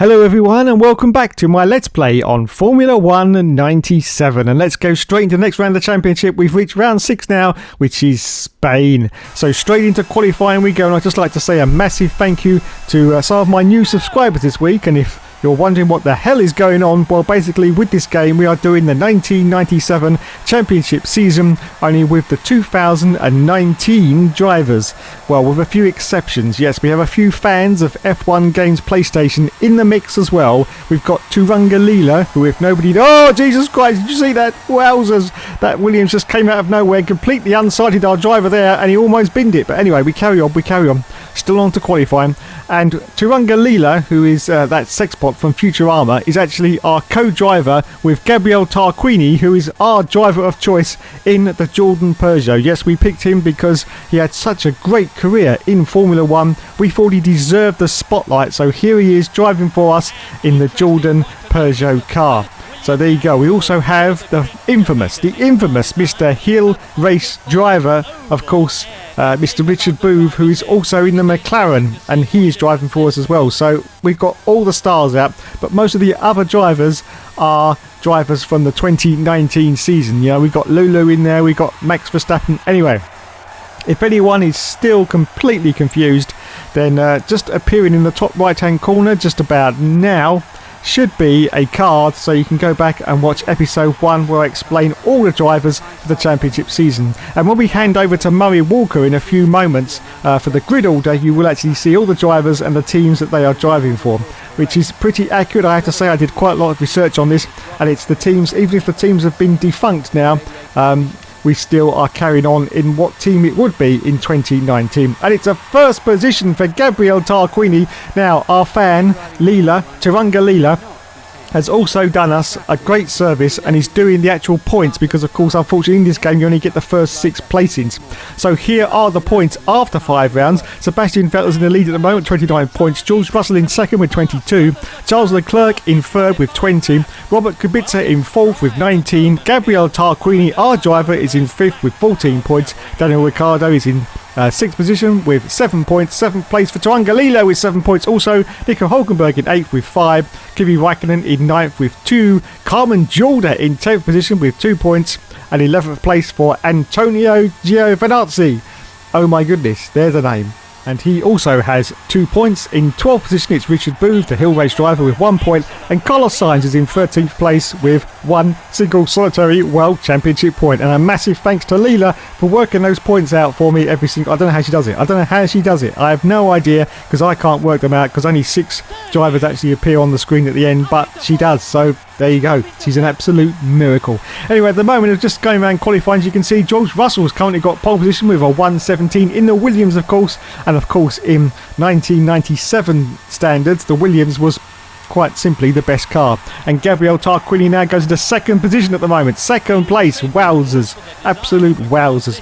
Hello everyone and welcome back to my Let's Play on Formula 1 97, and let's go straight into the next round of the championship. We've reached round 6 now, which is Spain. So straight into qualifying we go, and I'd just like to say a massive thank you to some of my new subscribers this week. And if you're wondering what the hell is going on, well, basically with this game we are doing the 1997 championship season, only with the 2019 drivers. Well, with a few exceptions. Yes, we have a few fans of F1 Games PlayStation in the mix as well. We've got Turunga Leela, who, if nobody... Oh, Jesus Christ, did you see that? Wowzers. That Williams just came out of nowhere, completely unsighted our driver there, and he almost binned it. But anyway, we carry on. Still on to qualifying. And Turunga Leela, who is that sexbot from Futurama, is actually our co-driver with Gabriele Tarquini, who is our driver of choice in the Jordan Peugeot. Yes, we picked him because he had such a great career in Formula 1. We thought he deserved the spotlight, so here he is driving for us in the Jordan Peugeot car. So there you go. We also have the infamous Mr. Hill race driver, of course, Mr. Richard Booth, who is also in the McLaren, and he is driving for us as well. So we've got all the stars out, but most of the other drivers are drivers from the 2019 season. You know, we've got Lulu in there, we've got Max Verstappen. Anyway, if anyone is still completely confused, then just appearing in the top right hand corner just about now should be a card, so you can go back and watch episode 1 where I explain all the drivers for the championship season. And when we hand over to Murray Walker in a few moments for the grid order, you will actually see all the drivers and the teams that they are driving for, which is pretty accurate. I have to say I did quite a lot of research on this, and it's the teams, even if the teams have been defunct now, we still are carrying on in what team it would be in 2019. And it's a first position for Gabriele Tarquini. Now, our fan, Turunga Leela, has also done us a great service, and he's doing the actual points because, of course, unfortunately in this game you only get the first 6 placings. So here are the points after 5 rounds. Sebastian Vettel's in the lead at the moment, 29 points. George Russell in second with 22. Charles Leclerc in third with 20. Robert Kubica in fourth with 19. Gabriele Tarquini, our driver, is in fifth with 14 points. Daniel Ricciardo is in 6th position with 7 points. 7th place for Turunga Leela with 7 points also. Nico Hulkenberg in 8th with 5. Kimi Raikkonen in 9th with 2. Carmen Jorda in 10th position with 2 points. And 11th place for Antonio Giovinazzi. Oh my goodness, there's a name. And he also has 2 points. In 12th position it's Richard Booth, the Hill race driver, with 1 point, and Carlos Sainz is in 13th place with 1 single solitary World Championship point. And a massive thanks to Leela for working those points out for me every single... I don't know how she does it. I have no idea, because I can't work them out, because only 6 drivers actually appear on the screen at the end, but she does. So there you go. She's an absolute miracle. Anyway, at the moment of just going around qualifying, as you can see, George Russell's currently got pole position with a 1:17 in the Williams, of course. And of course, in 1997 standards, the Williams was quite simply the best car. And Gabriele Tarquini now goes into 2nd position at the moment. 2nd place. Wowzers. Absolute wowzers.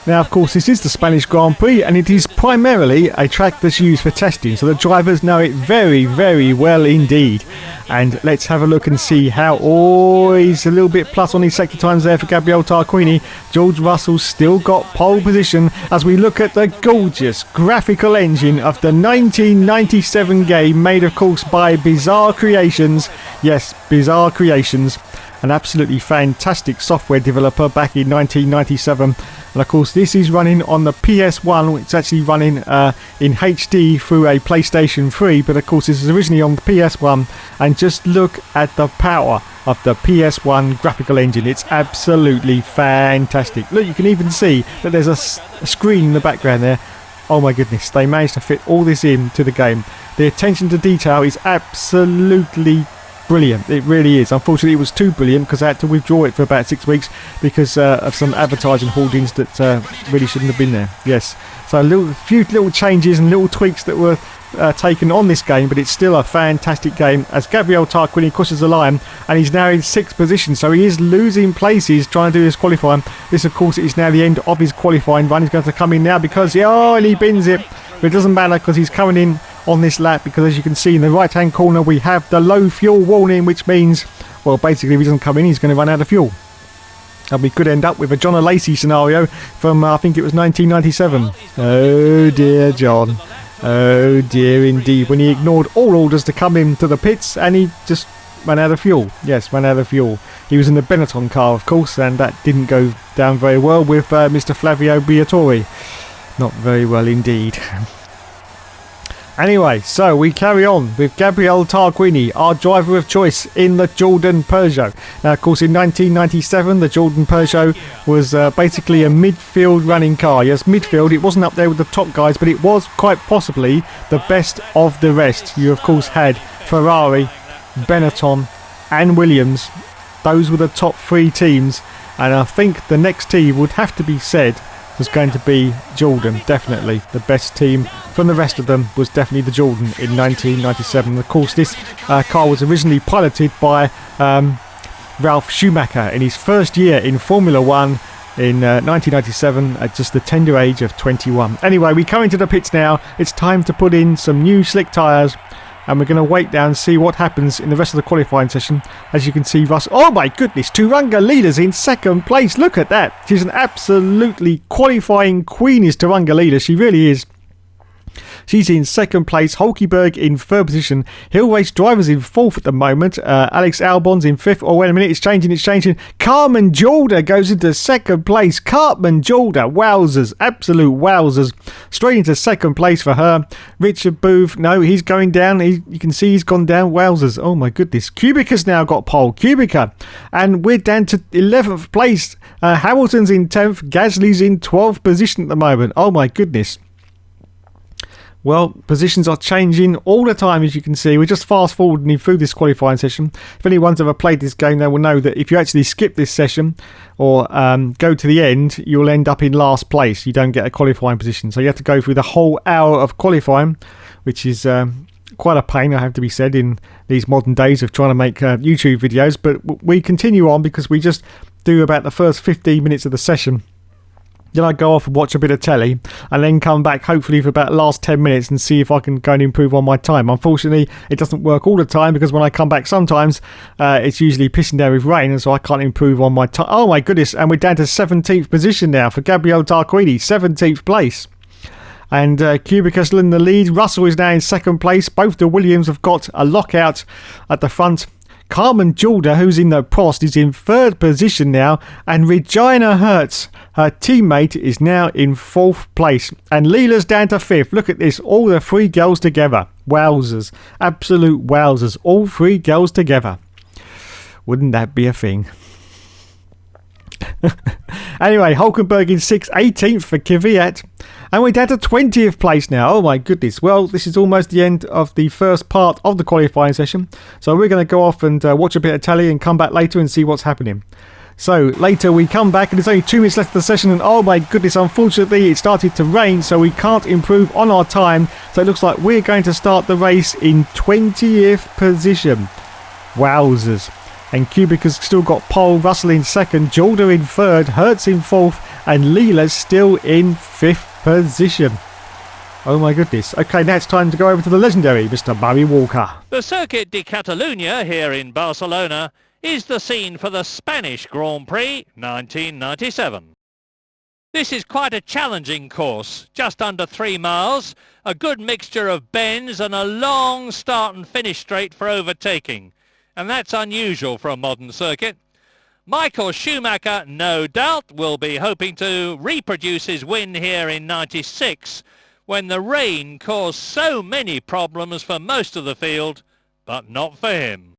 Now, of course, this is the Spanish Grand Prix, and it is primarily a track that's used for testing, so the drivers know it very, very well indeed. And let's have a look and see how... Oh, he's a little bit plus on his sector times there for Gabriele Tarquini. George Russell's still got pole position as we look at the gorgeous graphical engine of the 1997 game, made, of course, by Bizarre Creations. Yes, Bizarre Creations. An absolutely fantastic software developer back in 1997. And of course this is running on the PS1. It's actually running in HD through a PlayStation 3, but of course this is originally on PS1. And just look at the power of the PS1 graphical engine. It's absolutely fantastic. Look, you can even see that there's a screen in the background there. Oh my goodness, they managed to fit all this into the game. The attention to detail is absolutely brilliant. It really is. Unfortunately, it was too brilliant because I had to withdraw it for about 6 weeks because of some advertising hoardings that really shouldn't have been there. Yes. So a few little changes and little tweaks that were taken on this game, but it's still a fantastic game as Gabriele Tarquini crosses the line, and he's now in 6th position, so he is losing places trying to do his qualifying. This, of course, is now the end of his qualifying run. He's going to come in now because and he bins it, but it doesn't matter because he's coming in on this lap, because as you can see in the right hand corner we have the low fuel warning, which means, well, basically if he doesn't come in he's going to run out of fuel. And we could end up with a John Lacey scenario from I think it was 1997. Oh dear, John. Oh dear indeed, when he ignored all orders to come into the pits and he just ran out of fuel. Yes, ran out of fuel. He was in the Benetton car, of course, and that didn't go down very well with Mr. Flavio Briatore. Not very well indeed. Anyway, so we carry on with Gabriele Tarquini, our driver of choice in the Jordan Peugeot. Now, of course, in 1997, the Jordan Peugeot was basically a midfield running car. Yes, midfield. It wasn't up there with the top guys, but it was quite possibly the best of the rest. You, of course, had Ferrari, Benetton and Williams. Those were the top three teams, and I think the next team would have to be said was going to be Jordan. Definitely the best team from the rest of them was definitely the Jordan in 1997. Of course, this car was originally piloted by Ralf Schumacher in his first year in Formula 1 in 1997 at just the tender age of 21. Anyway, we come into the pits now. It's time to put in some new slick tyres, and we're going to wait down and see what happens in the rest of the qualifying session. As you can see, Russ, oh my goodness, Turunga Leaders in second place. Look at that. She's an absolutely qualifying queen, is Turunga Leader. She really is. She's in second place. Hulkenberg in third position. Hill Race Drivers in fourth at the moment. Alex Albon's in fifth. Oh, wait a minute. It's changing. Carmen Jalda goes into second place. Carmen Jalda. Wowzers. Absolute wowzers. Straight into second place for her. Richard Booth. No, he's going down. You can see he's gone down. Wowzers. Oh, my goodness. Kubica's now got pole. Kubica. And we're down to 11th place. Hamilton's in 10th. Gasly's in 12th position at the moment. Oh, my goodness. Well, positions are changing all the time, as you can see. We're just fast forwarding through this qualifying session. If anyone's ever played this game, they will know that if you actually skip this session or go to the end, you'll end up in last place. You don't get a qualifying position. So you have to go through the whole hour of qualifying, which is quite a pain, I have to be said, in these modern days of trying to make YouTube videos. But we continue on because we just do about the first 15 minutes of the session. Then I go off and watch a bit of telly and then come back hopefully for about the last 10 minutes and see if I can go and improve on my time. Unfortunately, it doesn't work all the time because when I come back sometimes it's usually pissing down with rain, and so I can't improve on my time. Oh my goodness, and we're down to 17th position now for Gabriele Tarquini, 17th place. And Kubica still in the lead. Russell is now in second place. Both the Williams have got a lockout at the front. Carmen Jalda, who's in the Prost, is in third position now, and Regina Hertz, her teammate, is now in fourth place, and Leela's down to fifth. Look at this, all the three girls together. Wowzers, absolute wowzers, all three girls together. Wouldn't that be a thing? Anyway, Hulkenberg in 6th, 18th for Kvyat. And we're down to 20th place now. Oh my goodness. Well, this is almost the end of the first part of the qualifying session. So we're going to go off and watch a bit of telly and come back later and see what's happening. So later we come back and there's only 2 minutes left of the session, and oh my goodness, unfortunately it started to rain, so we can't improve on our time. So it looks like we're going to start the race in 20th position. Wowzers. And Kubica's still got pole, Russell in second, Jalda in third, Hertz in fourth, and Leela's still in fifth position. Oh my goodness. Okay, now it's time to go over to the legendary Mr. Murray Walker. The Circuit de Catalunya here in Barcelona is the scene for the Spanish Grand Prix 1997. This is quite a challenging course, just under 3 miles, a good mixture of bends and a long start and finish straight for overtaking. And that's unusual for a modern circuit. Michael Schumacher, no doubt, will be hoping to reproduce his win here in 96, when the rain caused so many problems for most of the field, but not for him.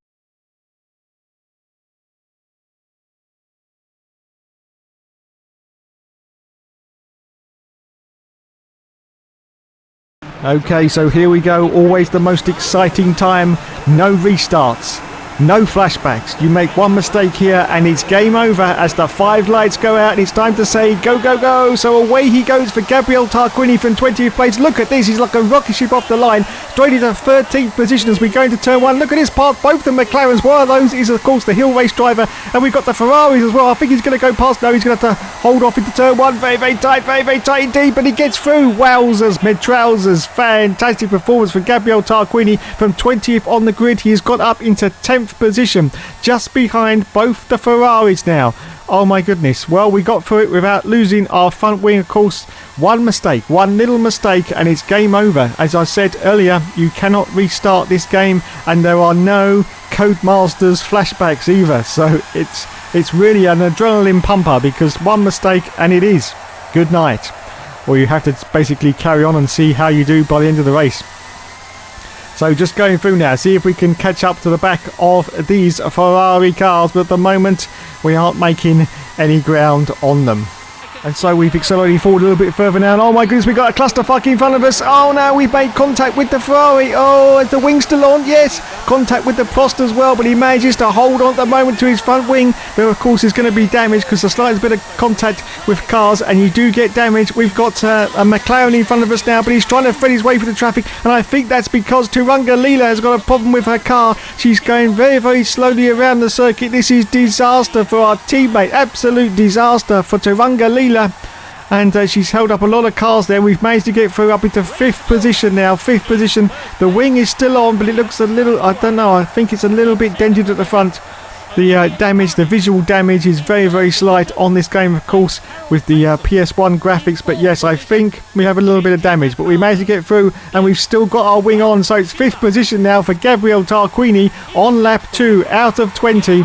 Okay, so here we go. Always the most exciting time. No restarts. No flashbacks. You make one mistake here and it's game over as the 5 lights go out and it's time to say go, go, go. So away he goes for Gabriele Tarquini from 20th place. Look at this. He's like a rocket ship off the line. Straight into 13th position as we go into turn 1. Look at this path. Both the McLarens. One of those is, of course, the Hill Race driver. And we've got the Ferraris as well. I think he's going to go past. No, he's going to have to hold off into turn 1. Very, very tight indeed. But he gets through. Wowzers, mid-trousers. Fantastic performance from Gabriele Tarquini from 20th on the grid. He has got up into 10th 5th position, just behind both the Ferraris now. Oh my goodness. Well, we got through it without losing our front wing, of course. One mistake, one little mistake, and it's game over. As I said earlier, you cannot restart this game, and there are no Codemasters flashbacks either. So it's really an adrenaline pumper, because one mistake and it is good night. Or you have to basically carry on and see how you do by the end of the race. So just going through now, see if we can catch up to the back of these Ferrari cars, but at the moment we aren't making any ground on them. And so we've accelerated forward a little bit further now. And oh my goodness, we got a clusterfuck in front of us. Oh no, we've made contact with the Ferrari. Oh, is the wing still on? Yes, contact with the Prost as well, but he manages to hold on at the moment to his front wing. There, of course, is going to be damage because the slightest bit of contact with cars, and you do get damage. We've got a McLaren in front of us now, but he's trying to thread his way through the traffic, and I think that's because Turunga Leela has got a problem with her car. She's going very, very slowly around the circuit. This is disaster for our teammate. Absolute disaster for Turunga Leela. And she's held up a lot of cars there. We've managed to get through up into 5th position now. 5th position. The wing is still on, but it looks a little, I don't know, I think it's a little bit dented at the front. The damage, the visual damage is very, very slight on this game, of course, with the PS1 graphics. But yes, I think we have a little bit of damage, but we managed to get through, and we've still got our wing on. So it's 5th position now for Gabriele Tarquini on lap 2 out of 20.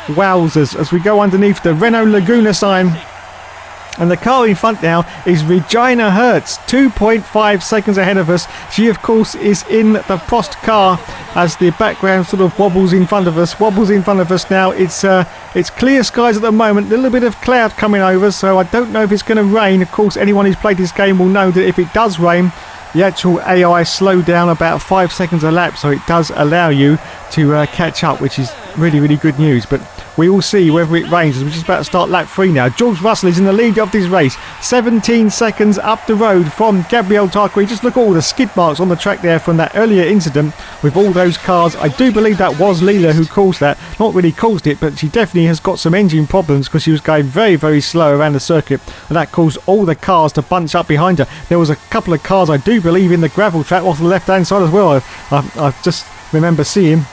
Wowzers, as we go underneath the Renault Laguna sign. And the car in front now is Regina Hertz, 2.5 seconds ahead of us. She, of course, is in the Prost car as the background sort of wobbles in front of us. Now. It's clear skies at the moment. A little bit of cloud coming over, so I don't know if it's going to rain. Of course, anyone who's played this game will know that if it does rain, the actual AI slowed down about 5 seconds a lap, so it does allow you to catch up, which is really, really good news. But we will see whether it rains as we're just about to start lap 3 now. George Russell is in the lead of this race. 17 seconds up the road from Gabriele Tarquini. Just look at all the skid marks on the track there from that earlier incident with all those cars. I do believe that was Leela who caused that. Not really caused it, but she definitely has got some engine problems because she was going very, very slow around the circuit. And that caused all the cars to bunch up behind her. There was a couple of cars, I do believe, in the gravel trap off the left-hand side as well. I just remember seeing.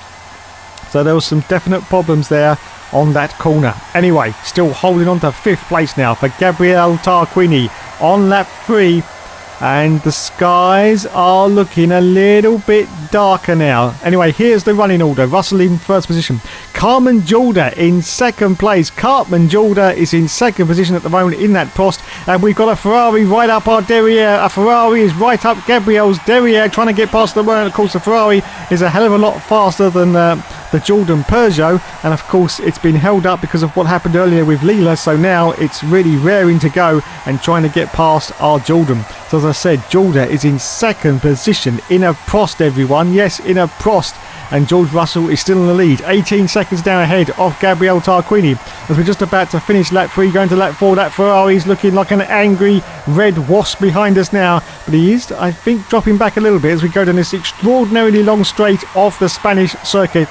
So there was some definite problems there on that corner. Anyway, still holding on to 5th place now for Gabriele Tarquini on lap 3. And the skies are looking a little bit darker now. Anyway, here's the running order. Russell in 1st position. Carmen Jalda in 2nd place. Carmen Jalda is in 2nd position at the moment in that Prost. And we've got a Ferrari right up our derriere. A Ferrari is right up Gabrielle's derriere, trying to get past the word. Of course, the Ferrari is a hell of a lot faster than the Jordan Peugeot. And of course, it's been held up because of what happened earlier with Leela. So now it's really raring to go and trying to get past our Jordan. So as I said, Jalda is in 2nd position in a Prost, everyone. Yes, in a Prost. And George Russell is still in the lead, 18 seconds down ahead of Gabriele Tarquini. As we're just about to finish lap 3, going to lap 4, that Ferrari is looking like an angry red wasp behind us now. But he is, I think, dropping back a little bit as we go down this extraordinarily long straight of the Spanish circuit.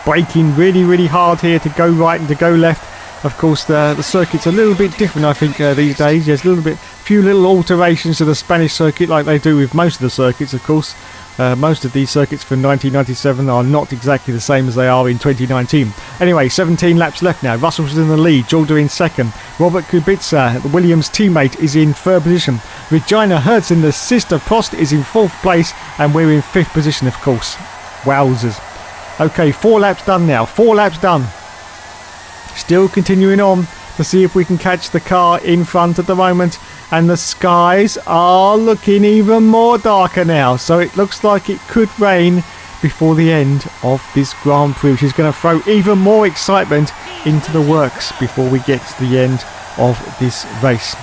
Braking really, really hard here to go right and to go left. Of course, the circuit's a little bit different, I think, these days. There's few little alterations to the Spanish circuit like they do with most of the circuits, of course. Most of these circuits from 1997 are not exactly the same as they are in 2019. Anyway, 17 laps left now. Russell's in the lead, Jalda in 2nd. Robert Kubica, the Williams teammate, is in 3rd position. Regina Hertz in the sister Prost is in 4th place, and we're in 5th position, of course. Wowzers. Okay, 4 laps done now. 4 laps done. Still continuing on to see if we can catch the car in front at the moment. And the skies are looking even more darker now. So it looks like it could rain before the end of this Grand Prix, which is going to throw even more excitement into the works before we get to the end of this race.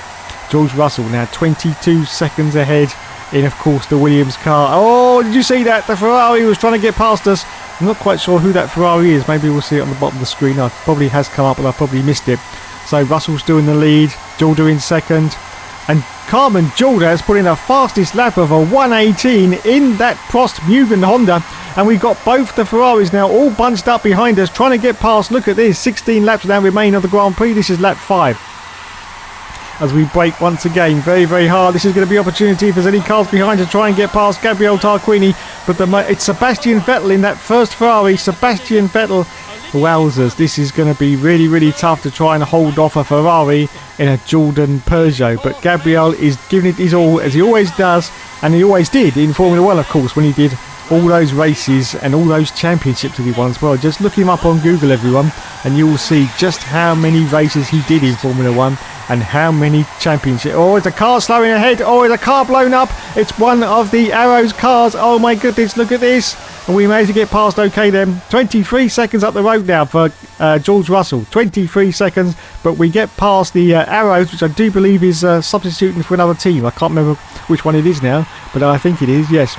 George Russell now 22 seconds ahead in, of course, the Williams car. Oh, did you see that? The Ferrari was trying to get past us. I'm not quite sure who that Ferrari is. Maybe we'll see it on the bottom of the screen. It probably has come up, but I probably missed it. So Russell's doing the lead. Jalda in 2nd. And Carmen Jalda has put in the fastest lap of a 1:18 in that Prost Mugen Honda. And we've got both the Ferraris now all bunched up behind us, trying to get past. Look at this, 16 laps now remain of the Grand Prix. This is lap 5. as we brake once again very, very hard. This is going to be opportunity if there's any cars behind to try and get past Gabriele Tarquini. But it's Sebastian Vettel in that first Ferrari. Sebastian Vettel. Wowzers, this is going to be really, really tough to try and hold off a Ferrari in a Jordan Peugeot. But Gabriele is giving it his all, as he always does, and he always did in Formula 1, of course, when he did all those races and all those championships that he won as well. Just look him up on Google, everyone, and you will see just how many races he did in Formula 1 and how many championships. Oh, is a car slowing ahead? Oh, is a car blown up? It's one of the Arrows cars. Oh my goodness, look at this. And we managed to get past okay then. 23 seconds up the road now for George Russell. 23 seconds, but we get past the Arrows, which I do believe is substituting for another team. I can't remember which one it is now, but I think it is, yes.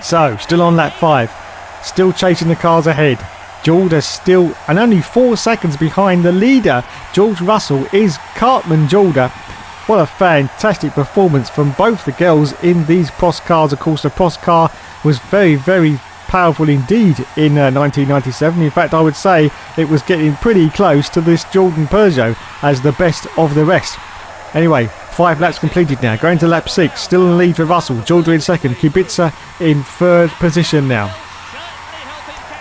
So, still on lap 5. Still chasing the cars ahead. George is still, and only 4 seconds behind the leader. George Russell is Cartman Jorda. What a fantastic performance from both the girls in these Prost cars. Of course, the Prost car was very, very powerful indeed in 1997. In fact, I would say it was getting pretty close to this Jordan Peugeot as the best of the rest. Anyway, 5 laps completed now. Going to lap 6. Still in the lead for Russell. Jordan in second. Kubica in third position now.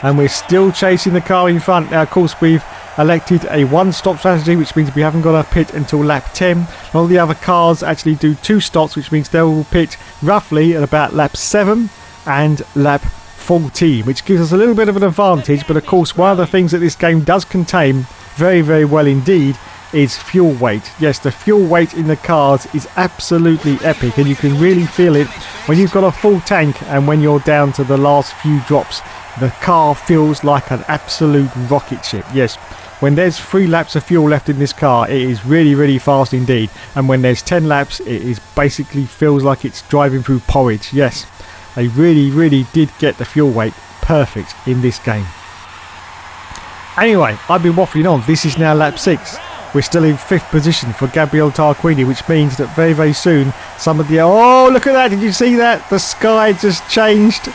And we're still chasing the car in front. Now, of course, we've elected a one-stop strategy, which means we haven't got a pit until lap 10. All the other cars actually do 2 stops, which means they will pit roughly at about lap 7 and lap 14, which gives us a little bit of an advantage. But, of course, one of the things that this game does contain very, very well indeed is fuel weight. Yes, the fuel weight in the cars is absolutely epic, and you can really feel it when you've got a full tank and when you're down to the last few drops. The car feels like an absolute rocket ship. Yes, when there's 3 laps of fuel left in this car, it is really, really fast indeed. And when there's 10 laps, it is basically feels like it's driving through porridge. Yes, they really, really did get the fuel weight perfect in this game. Anyway, I've been waffling on. This is now lap 6. We're still in 5th position for Gabriele Tarquini, which means that very, very soon some of the... Oh, look at that. Did you see that? The sky just changed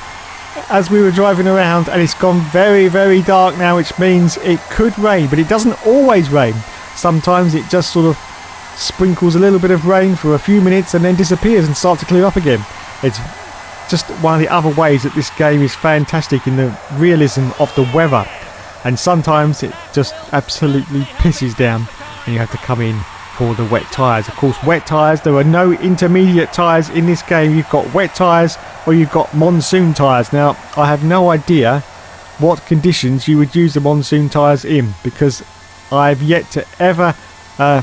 as we were driving around, and it's gone very, very dark now, which means it could rain, but it doesn't always rain. Sometimes it just sort of sprinkles a little bit of rain for a few minutes and then disappears and starts to clear up again. It's just one of the other ways that this game is fantastic in the realism of the weather. And sometimes it just absolutely pisses down and you have to come in for the wet tyres. Of course, wet tyres, there are no intermediate tyres in this game. You've got wet tyres or you've got monsoon tyres. Now, I have no idea what conditions you would use the monsoon tyres in, because I've yet to ever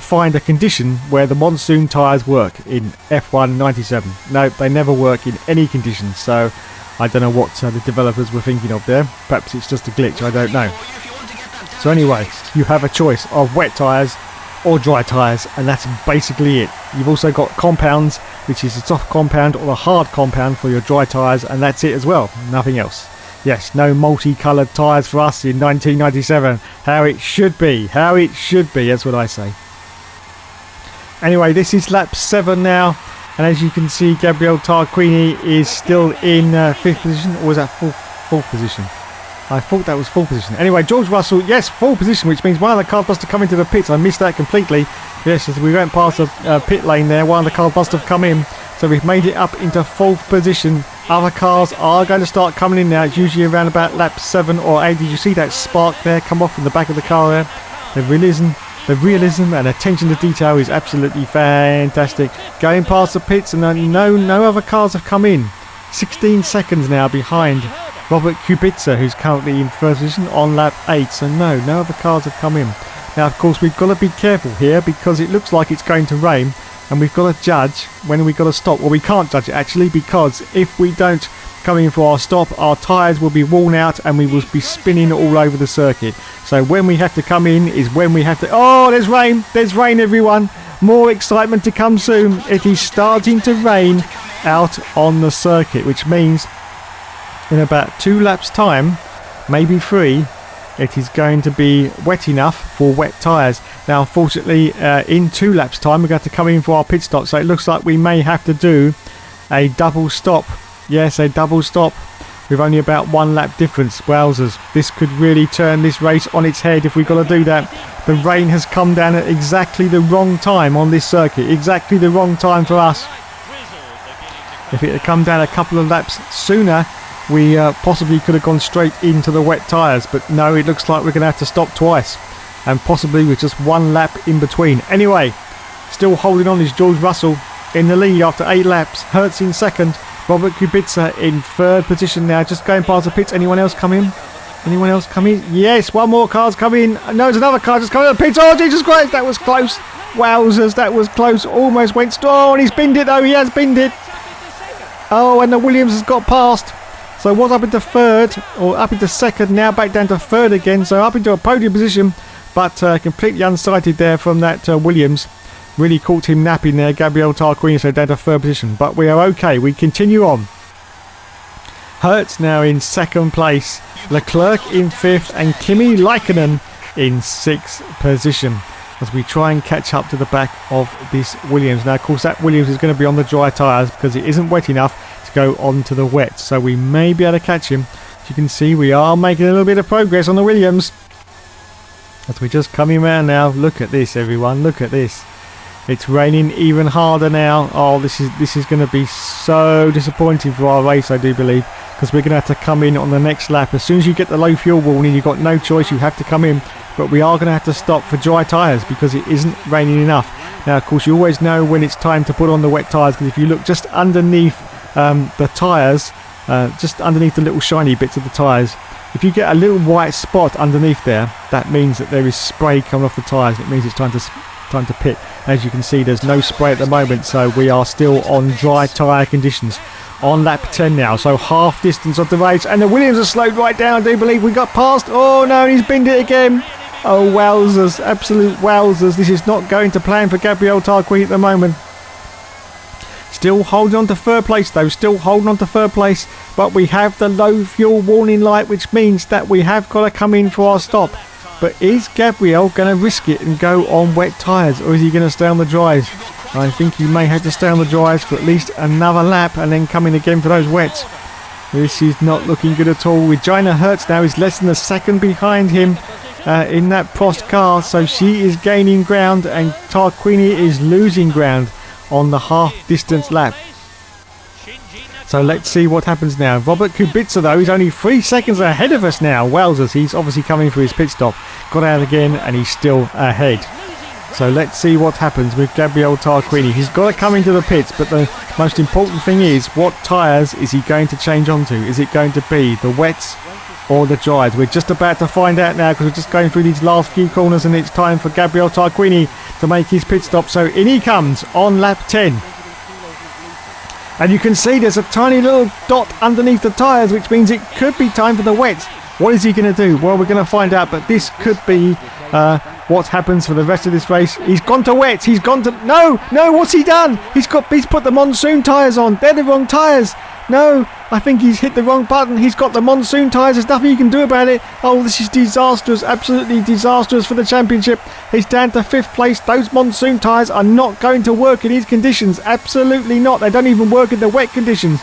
find a condition where the monsoon tyres work in F1 97. No, they never work in any conditions, so I don't know what the developers were thinking of there. Perhaps it's just a glitch, I don't know. So anyway, you have a choice of wet tyres or dry tyres, and that's basically it. You've also got compounds, which is a soft compound or a hard compound for your dry tyres, and that's it as well, nothing else. Yes, no multicoloured tyres for us in 1997. How it should be, that's what I say. Anyway, this is lap 7 now, and as you can see, Gabriele Tarquini is still in 5th position, or was that 4th position? I thought that was 4th position. Anyway, George Russell, yes, 4th position, which means one of the cars must have come into the pits. I missed that completely. Yes, as we went past the pit lane there, one of the cars must have come in. So we've made it up into 4th position. Other cars are going to start coming in now. It's usually around about lap 7 or 8. Did you see that spark there come off from the back of the car there? The realism and attention to detail is absolutely fantastic. Going past the pits, and no other cars have come in. 16 seconds now behind Robert Kubica, who's currently in 1st position on lap 8. So no other cars have come in. Now, of course, we've got to be careful here because it looks like it's going to rain, and we've got to judge when we've got to stop. Well, we can't judge it actually, because if we don't come in for our stop, our tyres will be worn out and we will be spinning all over the circuit. So when we have to come in is when we have to... Oh, there's rain everyone. More excitement to come soon. It is starting to rain out on the circuit, which means in about 2 laps time, maybe 3, it is going to be wet enough for wet tyres. Now, unfortunately, in 2 laps time, we're going to come in for our pit stop, so it looks like we may have to do a double stop. Yes, a double stop with only about 1 lap difference. Wowzers, this could really turn this race on its head if we've got to do that. The rain has come down at exactly the wrong time on this circuit, exactly the wrong time for us. If it had come down a couple of laps sooner, we possibly could have gone straight into the wet tyres, but no, it looks like we're going to have to stop twice, and possibly with just 1 lap in between. Anyway, still holding on is George Russell in the lead after 8 laps. Hertz in second. Robert Kubica in third position now, just going past the pits. Anyone else come in? Anyone else come in? Yes, one more car's come in. No, there's another car just coming in the pits. Oh, Jesus Christ, that was close. Wowzers, that was close. Almost went and he's binned it though. He has binned it. Oh, and the Williams has got past. So was up into third, or up into second, now back down to third again. So up into a podium position, but completely unsighted there from that Williams. Really caught him napping there, Gabriel Tarquini, so down to third position. But we are okay, we continue on. Hertz now in second place, Leclerc in fifth, and Kimi Räikkönen in sixth position as we try and catch up to the back of this Williams. Now, of course, that Williams is going to be on the dry tyres because it isn't wet enough to go onto the wet. So we may be able to catch him. As you can see, we are making a little bit of progress on the Williams. As we're just coming around now. Look at this, everyone. Look at this. It's raining even harder now. Oh, this is going to be so disappointing for our race, I do believe, because we're going to have to come in on the next lap. As soon as you get the low fuel warning, you've got no choice. You have to come in. But we are going to have to stop for dry tyres because it isn't raining enough. Now, of course, you always know when it's time to put on the wet tyres, because if you look just underneath the tyres, just underneath the little shiny bits of the tyres, if you get a little white spot underneath there, that means that there is spray coming off the tyres. It means it's time to pit. As you can see, there's no spray at the moment, so we are still on dry tyre conditions. On lap 10 now, so half distance of the race, and the Williams are slowed right down. I do believe we got past. Oh no, he's binned it again. Oh, wowzers, absolute wowzers. This is not going to plan for Gabriel Tarquini at the moment. Still holding on to third place though, still holding on to third place, but we have the low fuel warning light, which means that we have got to come in for our stop. But is Gabriel going to risk it and go on wet tyres, or is he going to stay on the dries? I think he may have to stay on the dries for at least another lap and then come in again for those wets. This is not looking good at all. Regina Hertz now is less than a second behind him in that Prost car, so she is gaining ground and Tarquini is losing ground on the half distance lap. So let's see what happens now. Robert Kubica though is only 3 seconds ahead of us now. Wowzers, he's obviously coming for his pit stop. Got out again and he's still ahead. So let's see what happens with Gabriel Tarquini. He's got to come into the pits, but the most important thing is, what tyres is he going to change onto? Is it going to be the wets or the dries? We're just about to find out now, because we're just going through these last few corners, and it's time for Gabriel Tarquini to make his pit stop. So in he comes on lap 10. And you can see there's a tiny little dot underneath the tyres, which means it could be time for the wets. What is he going to do? Well, we're going to find out, but this could be what happens for the rest of this race. He's gone to wets. He's gone to... No, what's he done? He's put the monsoon tyres on. They're the wrong tyres. No, I think he's hit the wrong button. He's got the monsoon tyres. There's nothing you can do about it. Oh, this is disastrous. Absolutely disastrous for the championship. He's down to 5th place. Those monsoon tyres are not going to work in these conditions. Absolutely not. They don't even work in the wet conditions.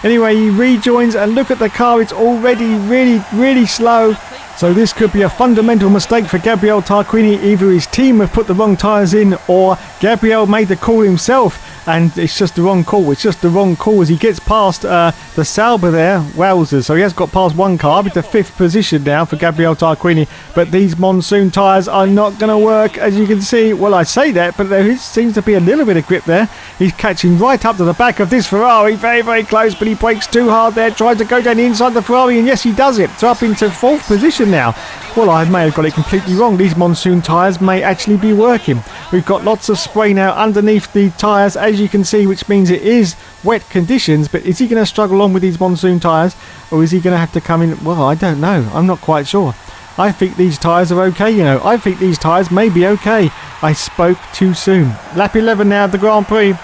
Anyway, he rejoins, and look at the car. It's already really slow. So this could be a fundamental mistake for Gabriel Tarquini. Either his team have put the wrong tyres in, or Gabriel made the call himself, and it's just the wrong call. It's just the wrong call as he gets past the Sauber there. Wowzers. So he has got past one car, with the 5th position now for Gabriel Tarquini. But these monsoon tyres are not going to work, as you can see. Well, I say that, but there seems to be a little bit of grip there. He's catching right up to the back of this Ferrari. Very close, but he brakes too hard there. Tries to go down inside the Ferrari, and yes, he does it. So up into 4th position now. Well, I may have got it completely wrong. These monsoon tyres may actually be working. We've got lots of spray now underneath the tyres, as you can see, which means it is wet conditions. But is he going to struggle on with these monsoon tyres, or is he going to have to come in? Well, I don't know. I'm not quite sure. I think these tyres are okay, you know. I think these tyres may be okay. I spoke too soon. Lap 11 now of the Grand Prix.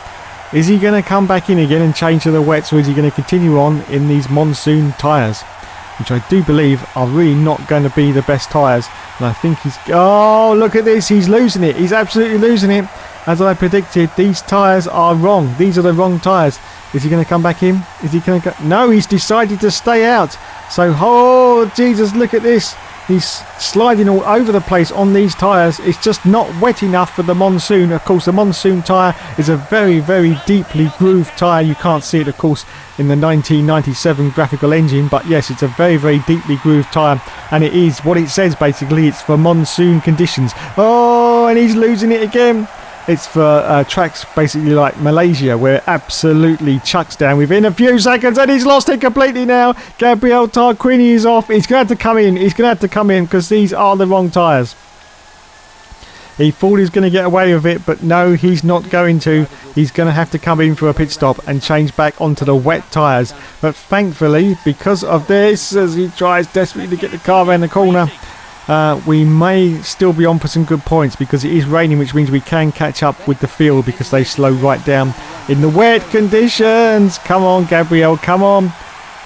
Is he going to come back in again and change to the wets, or is he going to continue on in these monsoon tyres, which I do believe are really not going to be the best tyres? And I think he's... Oh, look at this. He's losing it. He's absolutely losing it. As I predicted, these tyres are wrong. These are the wrong tyres. Is he going to come back in? Is he going to go? No, he's decided to stay out. So, oh, Jesus, look at this. He's sliding all over the place on these tyres. It's just not wet enough for the Monsoon. Of course, the Monsoon tyre is a very, very deeply grooved tyre. You can't see it, of course, in the 1997 graphical engine. But yes, it's a very, very deeply grooved tyre. And it is what it says, basically. It's for monsoon conditions. Oh, and he's losing it again. It's for tracks basically like Malaysia, where it absolutely chucks down within a few seconds, and he's lost it completely now. Gabriel Tarquini is off. He's going to have to come in. He's going to have to come in because these are the wrong tyres. He thought he was going to get away with it, but no, he's not going to. He's going to have to come in for a pit stop and change back onto the wet tyres. But thankfully, because of this, as he tries desperately to get the car around the corner, we may still be on for some good points because it is raining, which means we can catch up with the field because they slow right down in the wet conditions. Come on, Gabriel, come on.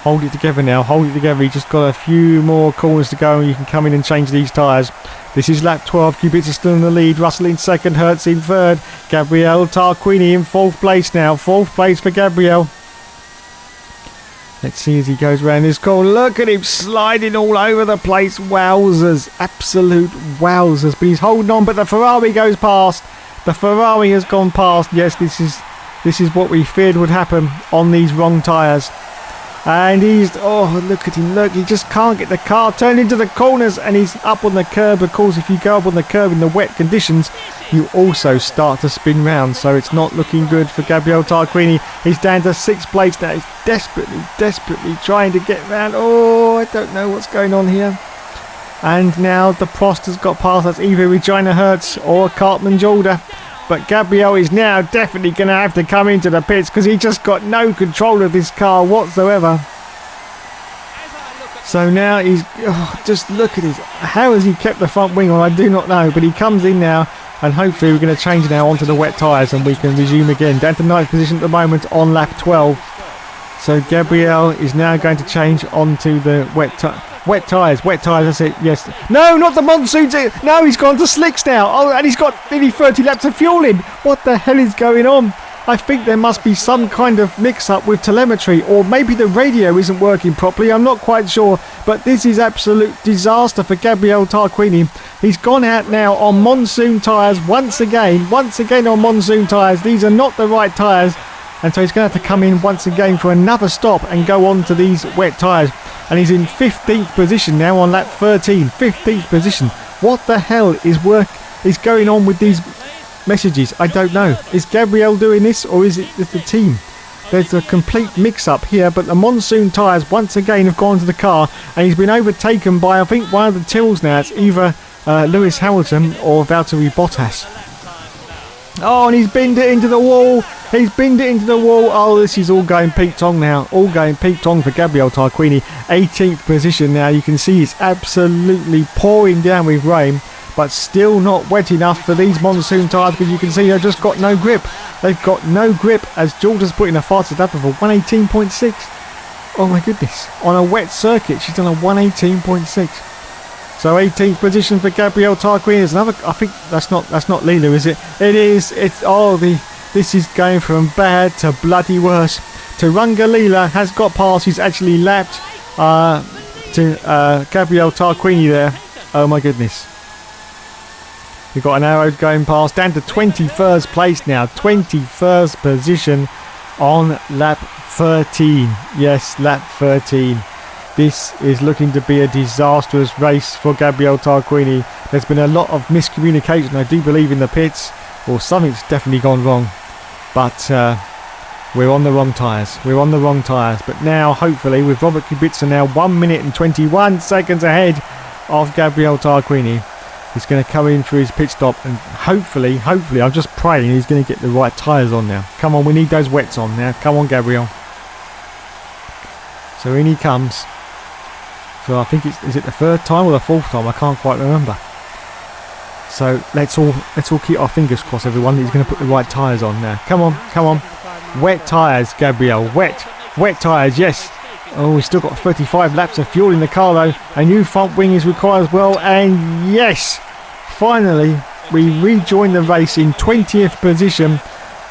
Hold it together now, hold it together. You just got a few more corners to go and you can come in and change these tyres. This is lap 12. Kubica still in the lead. Russell in second, Hertz in third. Gabriel Tarquini in fourth place now. Fourth place for Gabriel. Let's see as he goes around this corner. Look at him sliding all over the place. Wowzers. Absolute wowzers. But he's holding on. But the Ferrari goes past. The Ferrari has gone past. Yes, this is what we feared would happen on these wrong tyres. And he's... Oh, look at him. Look, he just can't get the car turned into the corners. And he's up on the curb. Of course, if you go up on the curb in the wet conditions, you also start to spin round. So it's not looking good for Gabriel Tarquini. He's down to sixth place now. He's desperately trying to get round. Oh, I don't know what's going on here. And now the Prost has got past. That's either Regina Hertz or Cartman Jalder. But Gabriel is now definitely going to have to come into the pits because he just got no control of this car whatsoever. So now he's... Oh, just look at his... How has he kept the front wing on? I do not know. But he comes in now. And hopefully we're going to change now onto the wet tyres and we can resume again. Down to 9th position at the moment on lap 12. So Gabriel is now going to change onto the wet tyres, that's it, yes. No, not the Monsoon. No, he's gone to slicks now. Oh, and he's got nearly 30 laps of fuel in. What the hell is going on? I think there must be some kind of mix-up with telemetry, or maybe the radio isn't working properly. I'm not quite sure, but this is absolute disaster for Gabriel Tarquini. He's gone out now on Monsoon tyres once again on Monsoon tyres. These are not the right tyres, and so he's going to have to come in once again for another stop and go on to these wet tyres. And he's in 15th position now on lap 13. 15th position. What the hell is going on with these messages? I don't know. Is Gabriel doing this or is it the team? There's a complete mix-up here, but the Monsoon tyres once again have gone to the car and he's been overtaken by, I think, one of the Tills now. It's either Lewis Hamilton or Valtteri Bottas. Oh, and he's binned it into the wall. Oh, this is all going Pete Tong now. All going Pete Tong for Gabriel Tarquini. 18th position now. You can see it's absolutely pouring down with rain, but still not wet enough for these Monsoon tyres because you can see they've just got no grip. They've got no grip as Jalder's put in a fastest lap of a 118.6. Oh my goodness. On a wet circuit, she's done a 118.6. So 18th position for Gabriel Tarquini. There's another. I think that's not Lila, is it? It is. This is going from bad to bloody worse. Turunga Lila has got past. He's actually lapped to Gabriel Tarquini there. Oh my goodness. We've got an arrow going past. Down to 21st place now. 21st position on lap 13. Yes, lap 13. This is looking to be a disastrous race for Gabriel Tarquini. There's been a lot of miscommunication, I do believe, in the pits. Or something's definitely gone wrong. But we're on the wrong tyres. But now, hopefully, with Robert Kubica now 1 minute and 21 seconds ahead of Gabriel Tarquini, he's going to come in for his pit stop. And hopefully, I'm just praying he's going to get the right tyres on now. Come on, we need those wets on now. Come on, Gabriel. So in he comes. So I think is it the third time or the fourth time? I can't quite remember. So let's all keep our fingers crossed, everyone. He's going to put the right tyres on now. Come on. Wet tyres, Gabriel. Wet tyres, yes. Oh, we've still got 35 laps of fuel in the car though. A new front wing is required as well. And yes, finally we rejoin the race in 20th position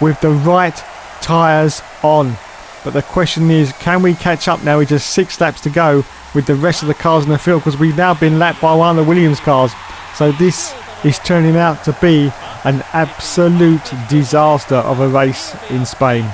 with the right tyres on. But the question is, can we catch up now with just 6 laps to go with the rest of the cars in the field? Because we've now been lapped by one of the Williams cars. So this is turning out to be an absolute disaster of a race in Spain.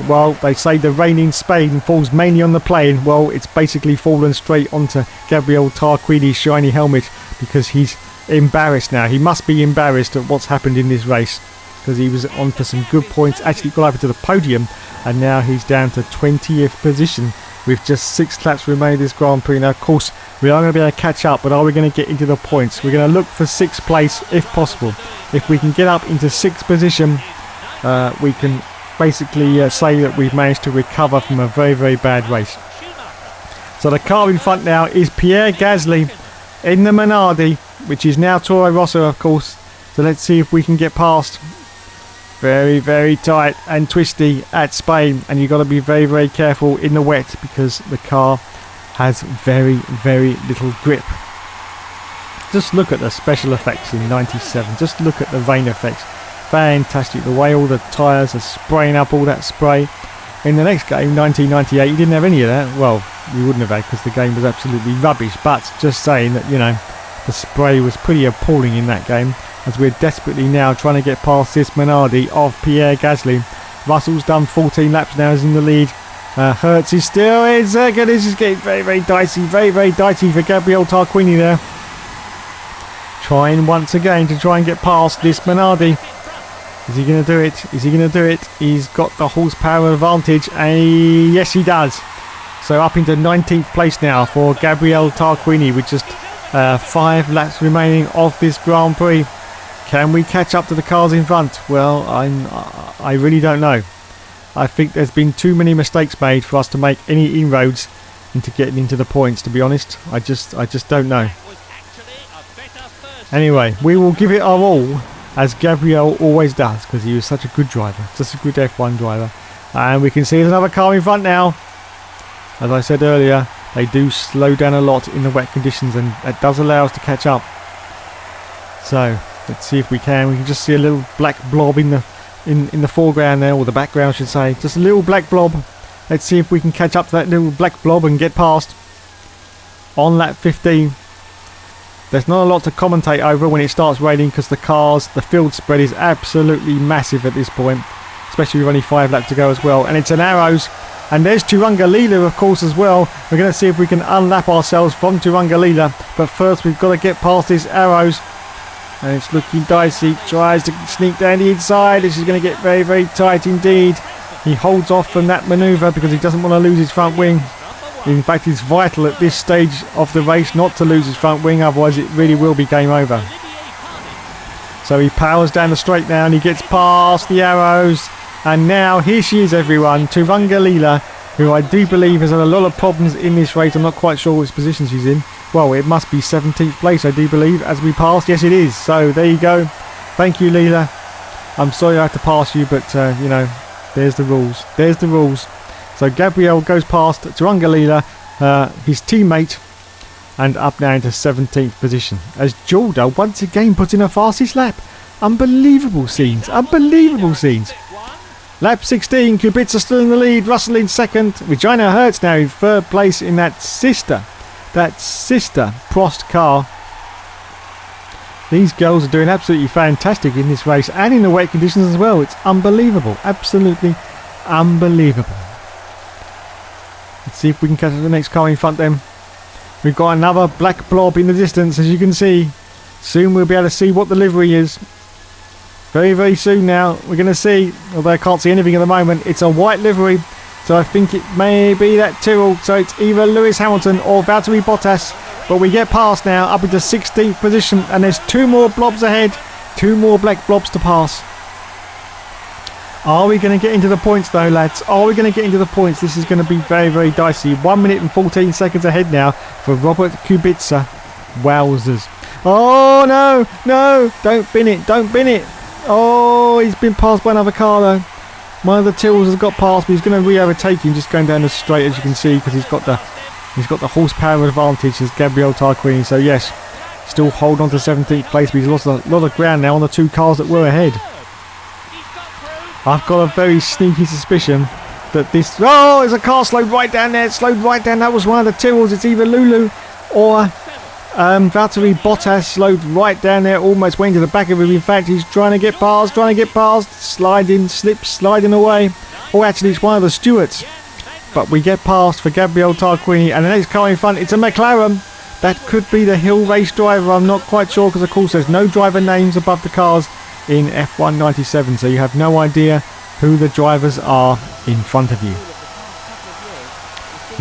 Well, they say the rain in Spain falls mainly on the plane. Well, it's basically fallen straight onto Gabriel Tarquini's shiny helmet because he's embarrassed now. He must be embarrassed at what's happened in this race because he was on for some good points, actually got over to the podium, and now he's down to 20th position with just 6 laps remaining this Grand Prix. Now, of course, we are going to be able to catch up, but are we going to get into the points? We're going to look for 6th place if possible. If we can get up into 6th position, we can basically say that we've managed to recover from a very, very bad race. So the car in front now is Pierre Gasly in the Minardi, which is now Toro Rosso, of course. So let's see if we can get past. Very, very tight and twisty at Spain, and you've got to be very, very careful in the wet because the car has very, very little grip. Just look at the special effects in 97. Just look at the rain effects. Fantastic, the way all the tyres are spraying up all that spray. In the next game, 1998, you didn't have any of that. Well, you wouldn't have had because the game was absolutely rubbish, but just saying that, you know, the spray was pretty appalling in that game, as we're desperately now trying to get past this Minardi of Pierre Gasly. Russell's done 14 laps now, is in the lead. Hertz is still in second. This is getting very, very dicey. Very, very dicey for Gabriel Tarquini there. Trying once again to try and get past this Minardi. Is he going to do it? Is he going to do it? He's got the horsepower advantage. And yes, he does. So up into 19th place now for Gabriel Tarquini with just 5 laps remaining of this Grand Prix. Can we catch up to the cars in front? Well, I really don't know. I think there's been too many mistakes made for us to make any inroads into getting into the points, to be honest. I just don't know. Anyway, we will give it our all, as Gabriel always does, because he was such a good driver, just a good F1 driver. And we can see there's another car in front now. As I said earlier, they do slow down a lot in the wet conditions, and that does allow us to catch up. So let's see if we can. We can just see a little black blob in the foreground there, or the background I should say. Just a little black blob. Let's see if we can catch up to that little black blob and get past on lap 15. There's not a lot to commentate over when it starts raining because the field spread is absolutely massive at this point, especially with only 5 laps to go as well. And it's an Arrows, and there's Turangalila of course as well. We're going to see if we can unlap ourselves from Turangalila, but first we've got to get past this Arrows, and it's looking dicey. Tries to sneak down the inside. This is going to get very, very tight indeed. He holds off from that manoeuvre because he doesn't want to lose his front wing. In fact, it's vital at this stage of the race not to lose his front wing, otherwise it really will be game over. So he powers down the straight now and he gets past the Arrows. And now here she is, everyone, Turangalila, who I do believe has had a lot of problems in this race. I'm not quite sure which position she's in. Well, it must be 17th place, I do believe, as we pass. Yes, it is. So there you go. Thank you, Leela. I'm sorry I have to pass you, but, you know, there's the rules. There's the rules. So Gabriel goes past Turangalila, his teammate, and up now into 17th position, as Jorda once again puts in her fastest lap. Unbelievable scenes. Unbelievable scenes. Lap 16, Kubica still in the lead, Russell in second, Regina Hertz now in third place in that sister Prost car. These girls are doing absolutely fantastic in this race and in the wet conditions as well. It's unbelievable, absolutely unbelievable. Let's see if we can catch the next car in front then. We've got another black blob in the distance, as you can see. Soon we'll be able to see what the livery is. Very, very soon now we're going to see, although I can't see anything at the moment. It's a white livery, so I think it may be that Tyrrell. So it's either Lewis Hamilton or Valtteri Bottas. But we get past now, up into 16th position, and there's 2 more blobs ahead. 2 more black blobs to pass. Are we going to get into the points though, lads? Are we going to get into the points? This is going to be very, very dicey. 1 minute and 14 seconds ahead now for Robert Kubica. Wowzers. Oh, no, no, don't bin it, don't bin it. Oh, he's been passed by another car though. One of the Tyrrells has got past, but he's going to re-overtake him just going down the straight, as you can see, because he's got the horsepower advantage as Gabriel Tarquini. So yes, still hold on to 17th place, but he's lost a lot of ground now on the 2 cars that were ahead. I've got a very sneaky suspicion that this... Oh, there's a car slowed right down there. Slowed right down. That was one of the Tyrrells. It's either Lulu or Valtteri Bottas slowed right down there. Almost went to the back of him. In fact, he's trying to get past. Sliding, sliding away. Oh, actually, it's one of the stewards. But we get past for Gabriele Tarquini. And the next car in front, it's a McLaren. That could be the Hill race driver. I'm not quite sure because, of course, there's no driver names above the cars in F1 97. So you have no idea who the drivers are in front of you.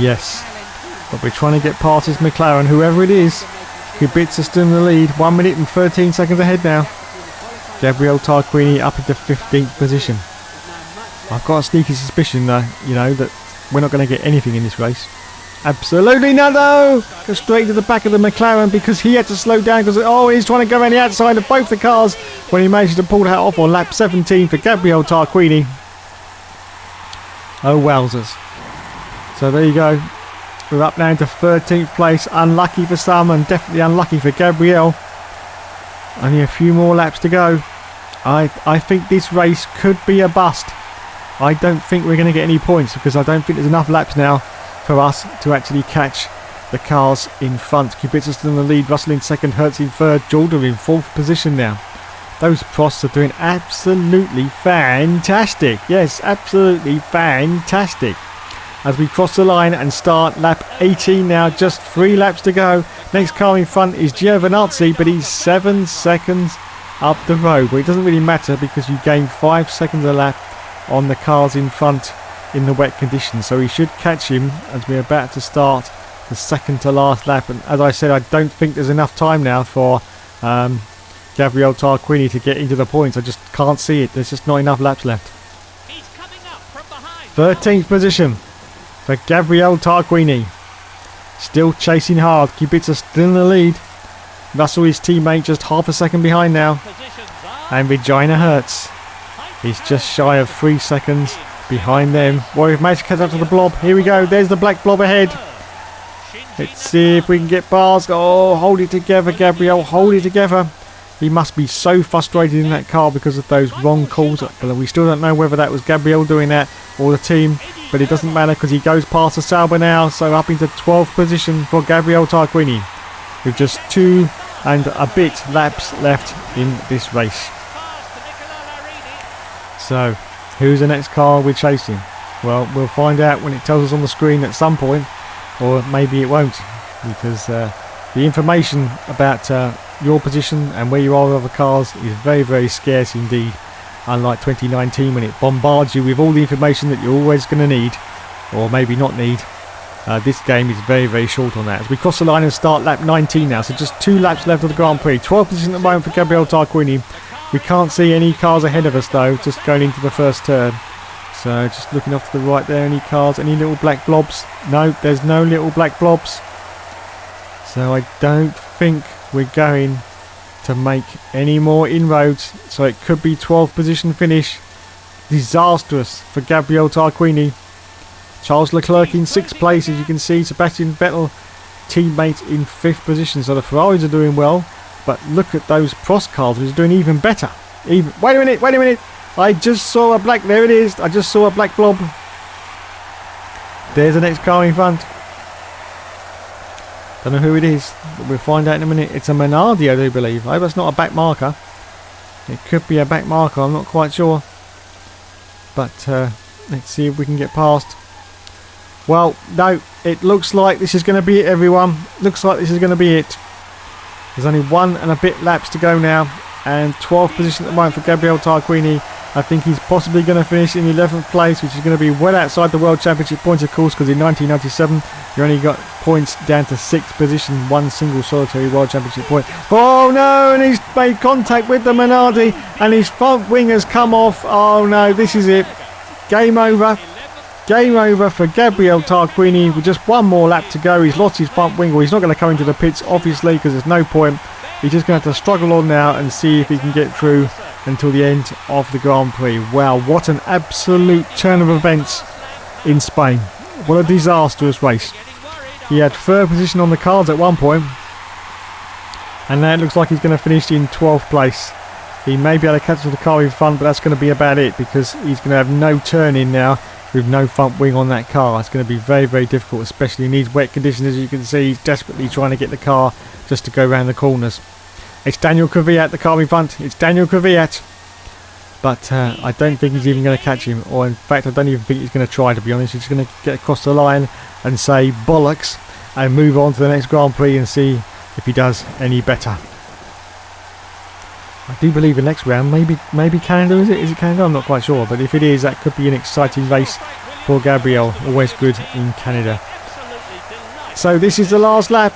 Yes. But we're trying to get past this McLaren, whoever it is. Kubica still in the lead. 1 minute and 13 seconds ahead now. Gabriele Tarquini up into 15th position. I've got a sneaky suspicion, that we're not going to get anything in this race. Absolutely not, though. Go straight to the back of the McLaren because he had to slow down because, he's trying to go around the outside of both the cars when he managed to pull that off on lap 17 for Gabriele Tarquini. Oh, wowzers. So there you go. We're up now to 13th place. Unlucky for some and definitely unlucky for Gabriele. Only a few more laps to go. I think this race could be a bust. I don't think we're going to get any points because I don't think there's enough laps now for us to actually catch the cars in front. Kubica's still in the lead, Russell in second, Hertz in third, Jordan in fourth position now. Those Prosts are doing absolutely fantastic. Yes, absolutely fantastic. As we cross the line and start lap 18 now, just 3 laps to go. Next car in front is Giovinazzi, but he's 7 seconds up the road. Well, it doesn't really matter because you gain 5 seconds a lap on the cars in front in the wet conditions, so he should catch him as we're about to start the second to last lap. And as I said, I don't think there's enough time now for Gabriele Tarquini to get into the points. I just can't see it. There's just not enough laps left. He's coming up from behind. 13th position for Gabriele Tarquini, still chasing hard. Kubica still in the lead. Russell, his teammate, just half a second behind now, and Regina Hertz, he's just shy of 3 seconds behind them. Boy, we've managed to catch up to the blob. Here we go. There's the black blob ahead. Let's see if we can get past. Oh, hold it together, Gabriele. Hold it together. He must be so frustrated in that car because of those wrong calls. But we still don't know whether that was Gabriele doing that or the team. But it doesn't matter because he goes past the Sauber now. So up into 12th position for Gabriele Tarquini, with just 2 and a bit laps left in this race. So, who's the next car we're chasing? Well, we'll find out when it tells us on the screen at some point, or maybe it won't, because the information about your position and where you are with other cars is very, very scarce indeed, unlike 2019 when it bombards you with all the information that you're always going to need, or maybe not need. This game is very, very short on that. As we cross the line and start lap 19 now, so just 2 laps left of the Grand Prix. 12th position at the moment for Gabriele Tarquini. We can't see any cars ahead of us though, just going into the first turn. So just looking off to the right there, any cars, any little black blobs? No, there's no little black blobs. So I don't think we're going to make any more inroads. So it could be 12th position finish. Disastrous for Gabriele Tarquini. Charles Leclerc in 6th place, as you can see. Sebastian Vettel, teammate, in 5th position. So the Ferraris are doing well. But look at those Prost cars, which are doing even better. Wait a minute. I just saw a black... There it is. I just saw a black blob. There's the next car in front. Don't know who it is, but we'll find out in a minute. It's a Minardi, I do believe. I hope that's not a back marker. It could be a back marker, I'm not quite sure. But let's see if we can get past. Well, no, it looks like this is going to be it, everyone. Looks like this is going to be it. There's only 1 and a bit laps to go now, and 12th position at the moment for Gabriele Tarquini. I think he's possibly going to finish in 11th place, which is going to be well outside the World Championship points, of course, because in 1997 you only got points down to 6th position, 1 single solitary World Championship point. Oh no, and he's made contact with the Minardi, and his front wing has come off. Oh no, this is it. Game over. Game over for Gabriele Tarquini with just 1 more lap to go. He's lost his front wing. Well, he's not going to come into the pits, obviously, because there's no point. He's just going to have to struggle on now and see if he can get through until the end of the Grand Prix. Wow, what an absolute turn of events in Spain. What a disastrous race. He had 3rd position on the cards at one point, and now it looks like he's going to finish in 12th place. He may be able to catch the car in front, but that's going to be about it, because he's going to have no turn in now. with no front wing on that car. It's going to be very, very difficult, especially in these wet conditions. As you can see, he's desperately trying to get the car just to go around the corners. It's Daniel Kvyat, the car in front. It's Daniel Kvyat. But I don't think he's even going to catch him. Or in fact, I don't even think he's going to try, to be honest. He's going to get across the line and say bollocks and move on to the next Grand Prix and see if he does any better. I do believe the next round, maybe Canada, is it? Is it Canada? I'm not quite sure. But if it is, that could be an exciting race for Gabriel. Always good in Canada. So this is the last lap.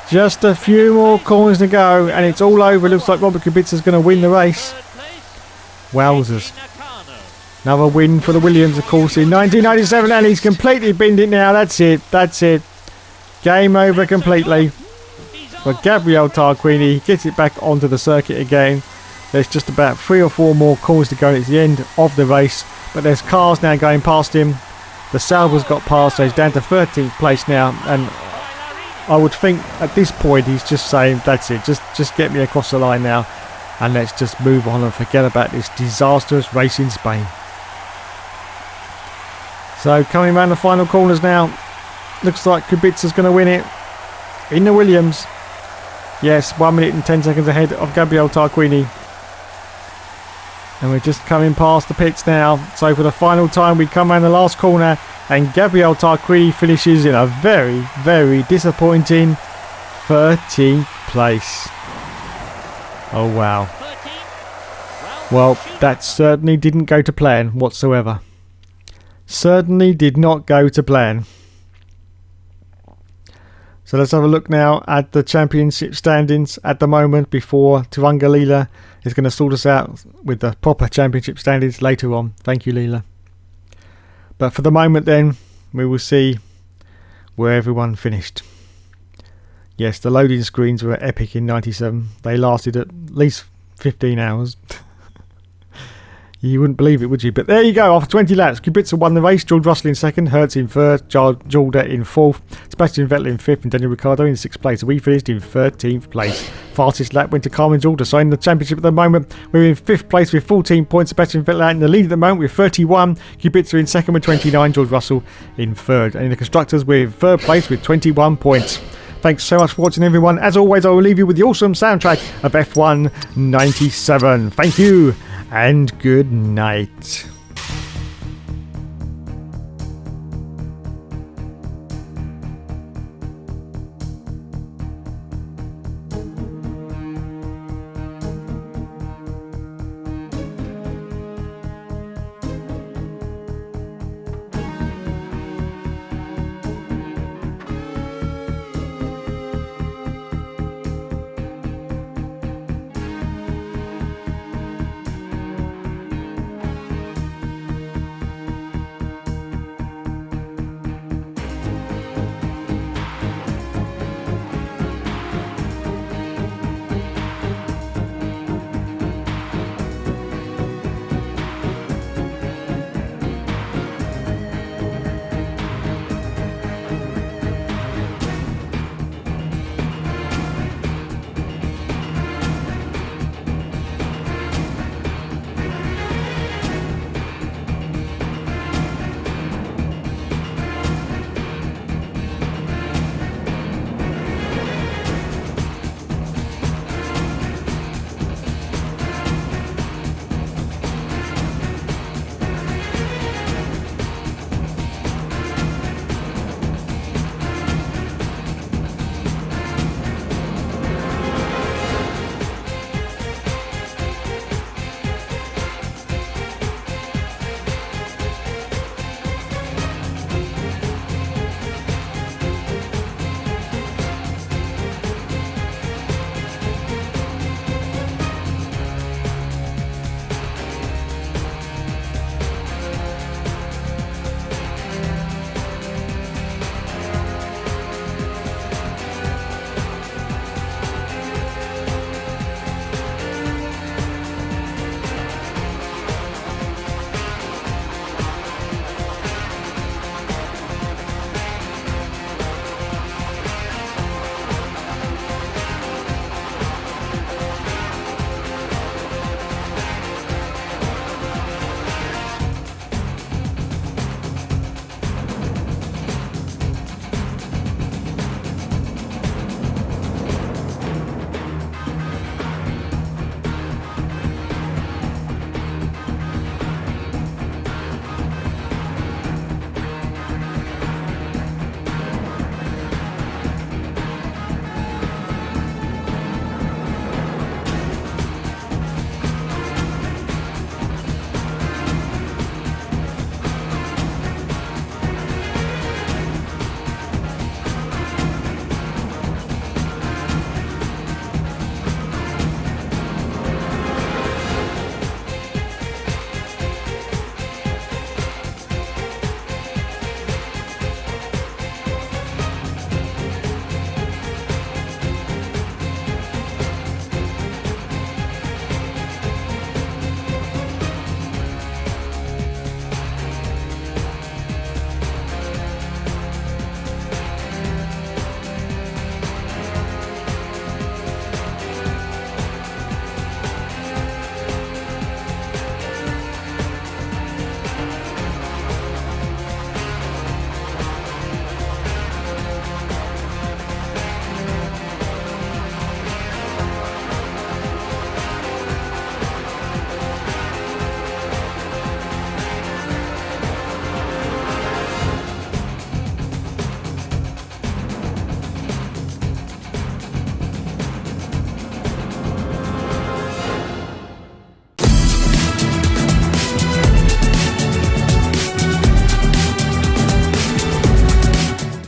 Just a few more corners to go and it's all over. Looks like Robert Kubica's going to win the race. Wowzers. Another win for the Williams, of course, in 1997, and he's completely binned it now. That's it. Game over completely for Gabriel Tarquini. He gets it back onto the circuit again. There's just about 3 or 4 more corners to go. It's the end of the race, but there's cars now going past him. The Sauber's got past, so he's down to 13th place now, and I would think at this point he's just saying, that's it, just get me across the line now and let's just move on and forget about this disastrous race in Spain. So coming around the final corners now, looks like Kubica's going to win it in the Williams. Yes, 1 minute and 10 seconds ahead of Gabriel Tarquini. And we're just coming past the pits now. So for the final time we come around the last corner and Gabriel Tarquini finishes in a very, very disappointing 13th place. Oh wow. Well, that certainly didn't go to plan whatsoever. Certainly did not go to plan. So let's have a look now at the championship standings at the moment before Turanga Leela is going to sort us out with the proper championship standings later on. Thank you, Leela. But for the moment then, we will see where everyone finished. Yes, the loading screens were epic in 97. They lasted at least 15 hours. You wouldn't believe it, would you? But there you go, after 20 laps, Kubica won the race, George Russell in second, Hertz in third, Jalda in fourth, Sebastian Vettel in fifth, and Daniel Ricciardo in sixth place. We finished in 13th place. Fastest lap went to Carmen Jalda. So in the championship at the moment, we're in fifth place with 14 points. Sebastian Vettel out in the lead at the moment with 31. Kubica in second with 29. George Russell in third. And in the constructors, we're in third place with 21 points. Thanks so much for watching, everyone. As always, I will leave you with the awesome soundtrack of F1 97. Thank you and good night.